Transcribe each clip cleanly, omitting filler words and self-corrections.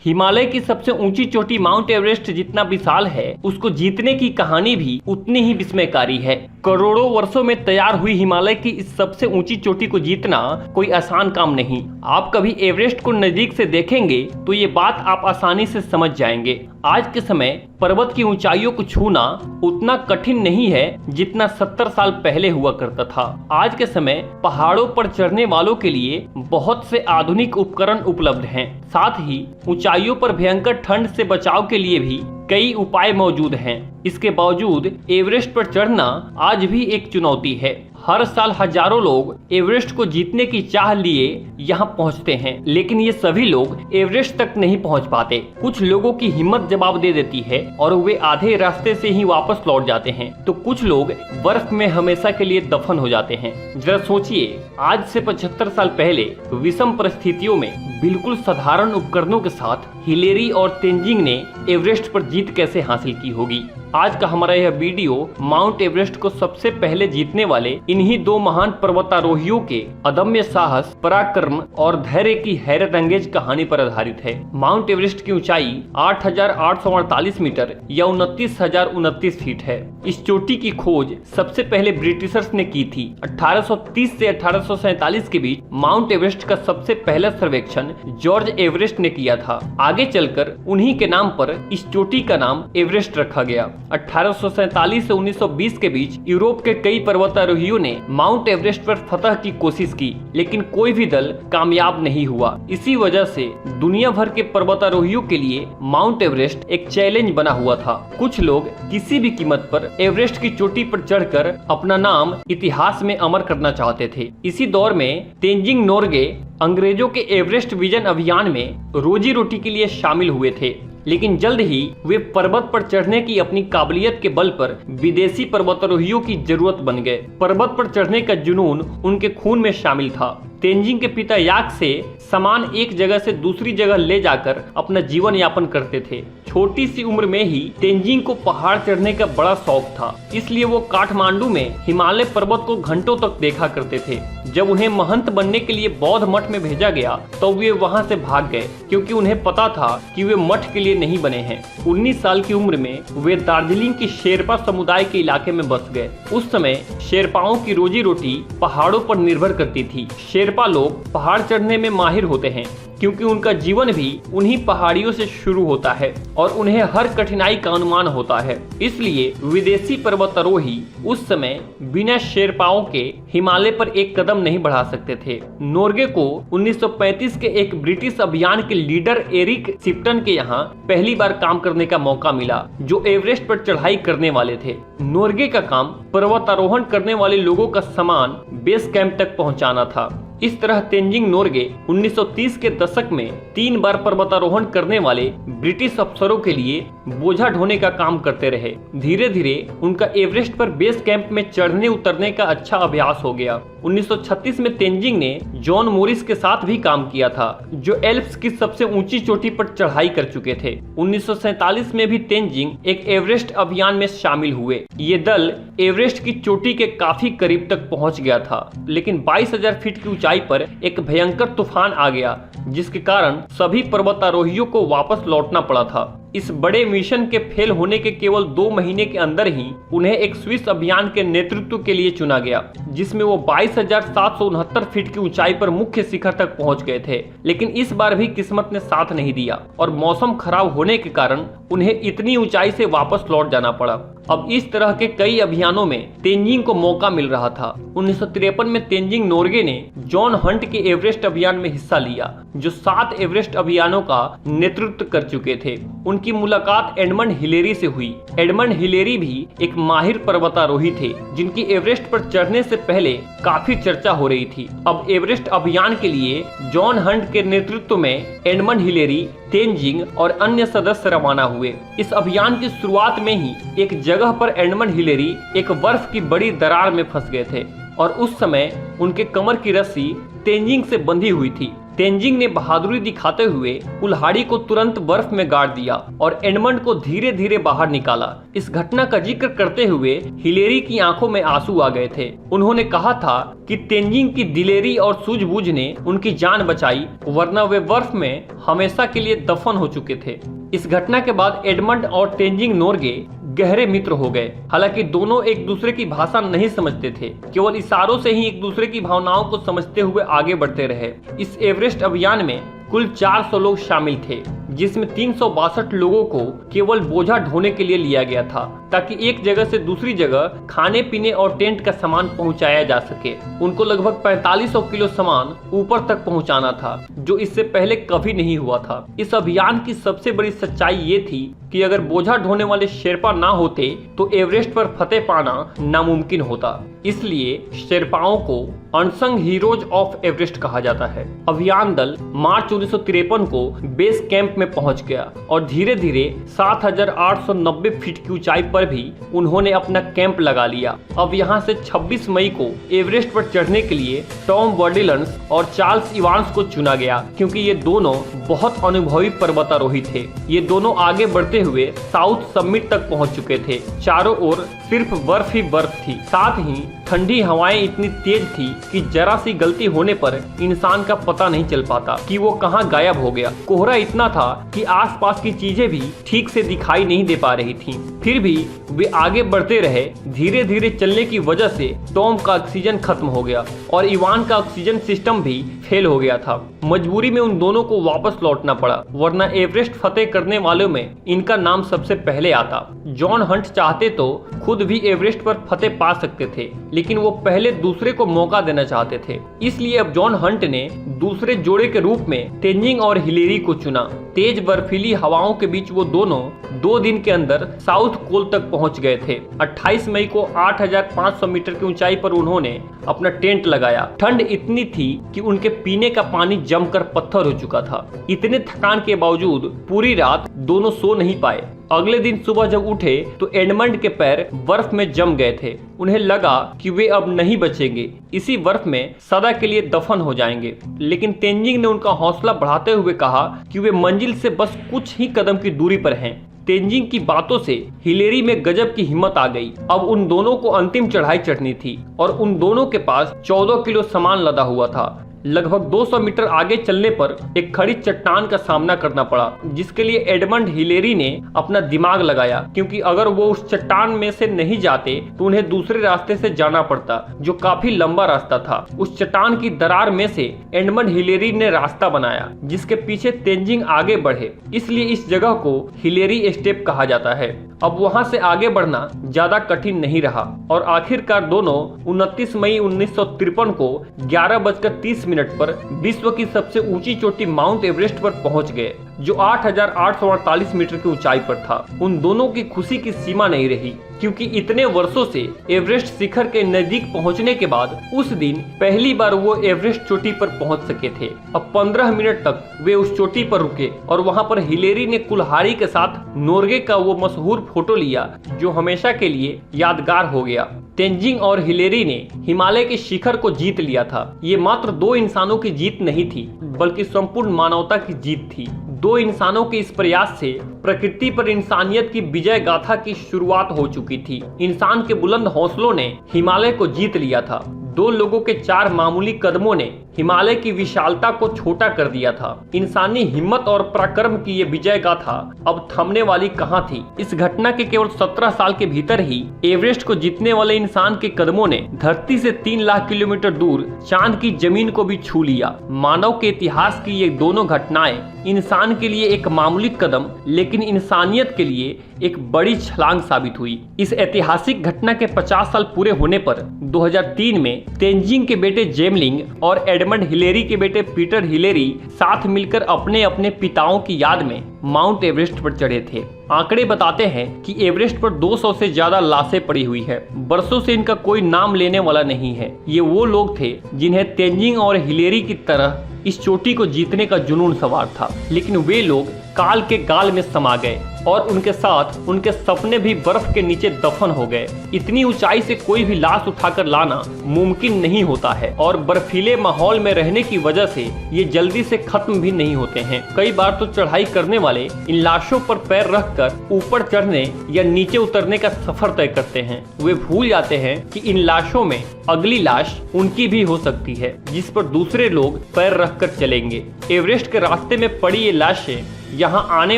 हिमालय की सबसे ऊंची चोटी माउंट एवरेस्ट जितना विशाल है, उसको जीतने की कहानी भी उतनी ही विस्मयकारी है। करोड़ों वर्षों में तैयार हुई हिमालय की इस सबसे ऊंची चोटी को जीतना कोई आसान काम नहीं। आप कभी एवरेस्ट को नजदीक से देखेंगे तो ये बात आप आसानी से समझ जाएंगे। आज के समय पर्वत की ऊंचाइयों को छूना उतना कठिन नहीं है जितना 70 साल पहले हुआ करता था। आज के समय पहाड़ों पर चढ़ने वालों के लिए बहुत से आधुनिक उपकरण उपलब्ध हैं। साथ ही ऊंचाइयों पर भयंकर ठंड से बचाव के लिए भी कई उपाय मौजूद हैं। इसके बावजूद एवरेस्ट पर चढ़ना आज भी एक चुनौती है। हर साल हजारों लोग एवरेस्ट को जीतने की चाह लिए यहाँ पहुँचते हैं, लेकिन ये सभी लोग एवरेस्ट तक नहीं पहुँच पाते। कुछ लोगों की हिम्मत जवाब दे देती है और वे आधे रास्ते से ही वापस लौट जाते हैं, तो कुछ लोग बर्फ में हमेशा के लिए दफन हो जाते हैं। जरा सोचिए, आज से 75 साल पहले विषम परिस्थितियों में बिल्कुल साधारण उपकरणों के साथ हिलेरी और तेंजिंग ने एवरेस्ट पर जीत कैसे हासिल की होगी। आज का हमारा यह वीडियो माउंट एवरेस्ट को सबसे पहले जीतने वाले इन्हीं दो महान पर्वतारोहियों के अदम्य साहस, पराक्रम और धैर्य की हैरत अंगेज कहानी पर आधारित है। माउंट एवरेस्ट की ऊंचाई 8,848 मीटर या 29,029 फीट है। इस चोटी की खोज सबसे पहले ब्रिटिशर्स ने की थी। 1830 से 1847 के बीच माउंट एवरेस्ट का सबसे पहला सर्वेक्षण जॉर्ज एवरेस्ट ने किया था। आगे चलकर उन्हीं के नाम पर इस चोटी का नाम एवरेस्ट रखा गया। 1847 से 1920 के बीच यूरोप के कई पर्वतारोहियों ने माउंट एवरेस्ट पर फतह की कोशिश की, लेकिन कोई भी दल कामयाब नहीं हुआ। इसी वजह से दुनिया भर के पर्वतारोहियों के लिए माउंट एवरेस्ट एक चैलेंज बना हुआ था। कुछ लोग किसी भी कीमत पर एवरेस्ट की चोटी पर चढ़कर अपना नाम इतिहास में अमर करना चाहते थे। इसी दौर में तेंजिंग नोर्गे अंग्रेजों के एवरेस्ट विजन अभियान में रोजी रोटी के लिए शामिल हुए थे, लेकिन जल्द ही वे पर्वत पर चढ़ने की अपनी काबिलियत के बल पर विदेशी पर्वतारोहियों की जरूरत बन गए। पर्वत पर चढ़ने का जुनून उनके खून में शामिल था। तेंजिंग के पिता याक से सामान एक जगह से दूसरी जगह ले जाकर अपना जीवन यापन करते थे। छोटी सी उम्र में ही तेंजिंग को पहाड़ चढ़ने का बड़ा शौक था, इसलिए वो काठमांडू में हिमालय पर्वत को घंटों तक देखा करते थे। जब उन्हें महंत बनने के लिए बौद्ध मठ में भेजा गया तो वे वहां से भाग गए, क्योंकि उन्हें पता था कि वे मठ के लिए नहीं बने हैं। 19 साल की उम्र में वे दार्जिलिंग की शेरपा समुदाय के इलाके में बस गए। उस समय शेरपाओं की रोजी रोटी पहाड़ों पर निर्भर करती थी। शेरपा लोग पहाड़ चढ़ने में माहिर होते हैं, क्योंकि उनका जीवन भी उन्हीं पहाड़ियों से शुरू होता है और उन्हें हर कठिनाई का अनुमान होता है। इसलिए विदेशी पर्वतारोही उस समय बिना शेरपाओं के हिमालय पर एक कदम नहीं बढ़ा सकते थे। नोर्गे को 1935 के एक ब्रिटिश अभियान के लीडर एरिक शिप्टन के यहाँ पहली बार काम करने का मौका मिला, जो एवरेस्ट पर चढ़ाई करने वाले थे। नोर्गे का काम पर्वतारोहण करने वाले लोगों का सामान बेस कैंप तक पहुँचाना था। इस तरह तेंजिंग नोर्गे 1930 के दशक में 3 बार पर्वतारोहण करने वाले ब्रिटिश अफसरों के लिए बोझा ढोने का काम करते रहे। धीरे धीरे उनका एवरेस्ट पर बेस कैंप में चढ़ने उतरने का अच्छा अभ्यास हो गया। 1936 में तेंजिंग ने जॉन मोरिस के साथ भी काम किया था, जो एल्प्स की सबसे ऊंची चोटी पर चढ़ाई कर चुके थे। 1947 में भी तेंजिंग एक एवरेस्ट अभियान में शामिल हुए। ये दल एवरेस्ट की चोटी के काफी करीब तक पहुंच गया था, लेकिन 22,000 फीट की ऊंचाई पर एक भयंकर तूफान आ गया, जिसके कारण सभी पर्वतारोहियों को वापस लौटना पड़ा था। इस बड़े मिशन के फेल होने के केवल 2 महीने के अंदर ही उन्हें एक स्विस अभियान के नेतृत्व के लिए चुना गया, जिसमें वो 22,769 फीट की ऊंचाई पर मुख्य शिखर तक पहुंच गए थे। लेकिन इस बार भी किस्मत ने साथ नहीं दिया और मौसम खराब होने के कारण उन्हें इतनी ऊंचाई से वापस लौट जाना पड़ा। अब इस तरह के कई अभियानों में तेंजिंग को मौका मिल रहा था। 1953 में तेंजिंग नोर्गे ने जॉन हंट के एवरेस्ट अभियान में हिस्सा लिया, जो 7 एवरेस्ट अभियानों का नेतृत्व कर चुके थे। उनकी मुलाकात एडमंड हिलेरी से हुई। एडमंड हिलेरी भी एक माहिर पर्वतारोही थे, जिनकी एवरेस्ट पर चढ़ने से पहले काफी चर्चा हो रही थी। अब एवरेस्ट अभियान के लिए जॉन हंट के नेतृत्व में एडमंड हिलेरी, तेंजिंग और अन्य सदस्य रवाना हुए। इस अभियान की शुरुआत में ही एक जगह पर एडमंड हिलेरी एक बर्फ की बड़ी दरार में फंस गए थे और उस समय उनके कमर की रस्सी तेंजिंग से बंधी हुई थी। तेंजिंग ने बहादुरी दिखाते हुए कुल्हाड़ी को तुरंत बर्फ में गाड़ दिया और एडमंड को धीरे धीरे बाहर निकाला। इस घटना का जिक्र करते हुए हिलेरी की आंखों में आंसू आ गए थे। उन्होंने कहा था कि तेंजिंग की दिलेरी और सूझबूझ ने उनकी जान बचाई, वरना वे बर्फ में हमेशा के लिए दफन हो चुके थे। इस घटना के बाद एडमंड और तेंजिंग नोर्गे गहरे मित्र हो गए। हालांकि दोनों एक दूसरे की भाषा नहीं समझते थे, केवल इशारों से ही एक दूसरे की भावनाओं को समझते हुए आगे बढ़ते रहे। इस एवरेस्ट अभियान में कुल 400 लोग शामिल थे, जिसमें 362 लोगों को केवल बोझा ढोने के लिए लिया गया था, ताकि एक जगह से दूसरी जगह खाने पीने और टेंट का सामान पहुंचाया जा सके। उनको लगभग 4500 किलो सामान ऊपर तक पहुंचाना था, जो इससे पहले कभी नहीं हुआ था। इस अभियान की सबसे बड़ी सच्चाई ये थी कि अगर बोझा ढोने वाले शेरपा ना होते तो एवरेस्ट पर फतेह पाना नामुमकिन होता। इसलिए शेरपाओं को अनसंग हीरोज ऑफ एवरेस्ट कहा जाता है। अभियान दल मार्च 1953 को बेस कैंप में पहुंच गया और धीरे धीरे 7890 फीट की ऊंचाई पर भी उन्होंने अपना कैंप लगा लिया। अब यहां से 26 मई को एवरेस्ट पर चढ़ने के लिए टॉम बर्डिलन्स और चार्ल्स इवांस को चुना गया, क्योंकि ये दोनों बहुत अनुभवी पर्वतारोही थे। ये दोनों आगे बढ़ते हुए साउथ समिट तक पहुंच चुके थे। चारों ओर सिर्फ बर्फ ही बर्फ थी, साथ ही ठंडी हवाएं इतनी तेज थी कि जरा सी गलती होने पर इंसान का पता नहीं चल पाता कि वो कहां गायब हो गया। कोहरा इतना था कि आसपास की चीजें भी ठीक से दिखाई नहीं दे पा रही थीं। फिर भी वे आगे बढ़ते रहे। धीरे धीरे चलने की वजह से टॉम का ऑक्सीजन खत्म हो गया और इवान का ऑक्सीजन सिस्टम भी फेल हो गया था। मजबूरी में उन दोनों को वापस लौटना पड़ा, वरना एवरेस्ट फतेह करने वालों में इनका नाम सबसे पहले आता। जॉन हंट चाहते तो खुद भी एवरेस्ट पर फतेह पा सकते थे, लेकिन वो पहले दूसरे को मौका देना चाहते थे। इसलिए अब जॉन हंट ने दूसरे जोड़े के रूप में तेंजिंग और हिलेरी को चुना। तेज बर्फीली हवाओं के बीच वो दोनों 2 दिन के अंदर साउथ पोल तक पहुंच गए थे। 28 मई को 8500 मीटर की ऊंचाई पर उन्होंने अपना टेंट लगाया। ठंड इतनी थी कि उनके पीने का पानी जमकर पत्थर हो चुका था। इतने थकान के बावजूद पूरी रात दोनों सो नहीं पाए। अगले दिन सुबह जब उठे तो एडमंड के पैर बर्फ में जम गए थे। उन्हें लगा कि वे अब नहीं बचेंगे, इसी बर्फ में सदा के लिए दफन हो जाएंगे। लेकिन तेंजिंग ने उनका हौसला बढ़ाते हुए कहा कि वे मंजिल से बस कुछ ही कदम की दूरी पर हैं। तेंजिंग की बातों से हिलेरी में गजब की हिम्मत आ गई। अब उन दोनों को अंतिम चढ़ाई चढ़नी थी और उन दोनों के पास 14 किलो सामान लदा हुआ था। लगभग 200 मीटर आगे चलने पर एक खड़ी चट्टान का सामना करना पड़ा, जिसके लिए एडमंड हिलेरी ने अपना दिमाग लगाया, क्योंकि अगर वो उस चट्टान में से नहीं जाते तो उन्हें दूसरे रास्ते से जाना पड़ता, जो काफी लंबा रास्ता था। उस चट्टान की दरार में से एडमंड हिलेरी ने रास्ता बनाया, जिसके पीछे तेंजिंग आगे बढ़े। इसलिए इस जगह को हिलेरी स्टेप कहा जाता है। अब वहां से आगे बढ़ना ज्यादा कठिन नहीं रहा और आखिरकार दोनों 29 मई 1953 को 11:30 पर विश्व की सबसे ऊंची चोटी माउंट एवरेस्ट पर पहुंच गए, जो 8,848 मीटर की ऊंचाई पर था। उन दोनों की खुशी की सीमा नहीं रही, क्योंकि इतने वर्षों से एवरेस्ट शिखर के नजदीक पहुंचने के बाद उस दिन पहली बार वो एवरेस्ट चोटी पर पहुंच सके थे। अब 15 मिनट तक वे उस चोटी पर रुके और वहां पर हिलेरी ने कुल्हाड़ी के साथ नोर्गे का वो मशहूर फोटो लिया, जो हमेशा के लिए यादगार हो गया। तेंजिंग और हिलेरी ने हिमालय के शिखर को जीत लिया था। ये मात्र 2 इंसानों की जीत नहीं थी, बल्कि संपूर्ण मानवता की जीत थी। 2 इंसानों के इस प्रयास से प्रकृति पर इंसानियत की विजय गाथा की शुरुआत हो चुकी थी। इंसान के बुलंद हौसलों ने हिमालय को जीत लिया था। 2 लोगों के 4 मामूली कदमों ने हिमालय की विशालता को छोटा कर दिया था। इंसानी हिम्मत और पराक्रम की ये विजय गाथा अब थमने वाली कहां थी। इस घटना के केवल 17 साल के भीतर ही एवरेस्ट को जीतने वाले इंसान के कदमों ने धरती से 3 लाख किलोमीटर दूर चांद की जमीन को भी छू लिया। मानव के इतिहास की ये दोनों घटनाएं इंसान के लिए एक मामूली कदम, लेकिन इंसानियत के लिए एक बड़ी छलांग साबित हुई। इस ऐतिहासिक घटना के 50 साल पूरे होने पर 2003 में तेंजिंग के बेटे जेमलिंग और एडमंड हिलेरी के बेटे पीटर हिलेरी साथ मिलकर अपने अपने पिताओं की याद में माउंट एवरेस्ट पर चढ़े थे। आंकड़े बताते हैं कि एवरेस्ट पर 200 से ज्यादा लाशें पड़ी हुई है। बरसों से इनका कोई नाम लेने वाला नहीं है। ये वो लोग थे जिन्हें तेंजिंग और हिलेरी की तरह इस चोटी को जीतने का जुनून सवार था, लेकिन वे लोग काल के गाल में समा गए और उनके साथ उनके सपने भी बर्फ के नीचे दफन हो गए। इतनी ऊंचाई से कोई भी लाश उठाकर लाना मुमकिन नहीं होता है और बर्फीले माहौल में रहने की वजह से ये जल्दी से खत्म भी नहीं होते हैं। कई बार तो चढ़ाई करने वाले इन लाशों पर पैर रखकर ऊपर चढ़ने या नीचे उतरने का सफर तय करते हैं। वे भूल जाते हैं कि इन लाशों में अगली लाश उनकी भी हो सकती है जिस पर दूसरे लोग पैर रखकर चलेंगे। एवरेस्ट के रास्ते में पड़ी ये लाशें यहाँ आने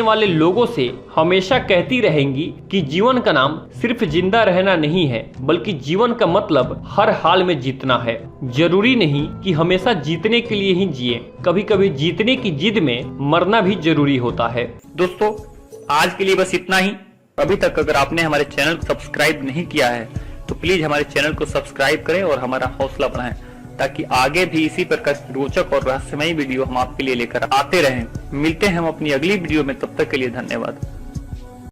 वाले लोगों से हमेशा कहती रहेंगी कि जीवन का नाम सिर्फ जिंदा रहना नहीं है, बल्कि जीवन का मतलब हर हाल में जीतना है। जरूरी नहीं कि हमेशा जीतने के लिए ही जिए, कभी कभी जीतने की जिद में मरना भी जरूरी होता है। दोस्तों, आज के लिए बस इतना ही। अभी तक अगर आपने हमारे चैनल को सब्सक्राइब नहीं किया है तो प्लीज हमारे चैनल को सब्सक्राइब करें और हमारा हौसला बढ़ाएं, ताकि आगे भी इसी प्रकार की रोचक और रहस्यमयी वीडियो हम आपके लिए लेकर आते रहें। मिलते हैं हम अपनी अगली वीडियो में, तब तक के लिए धन्यवाद।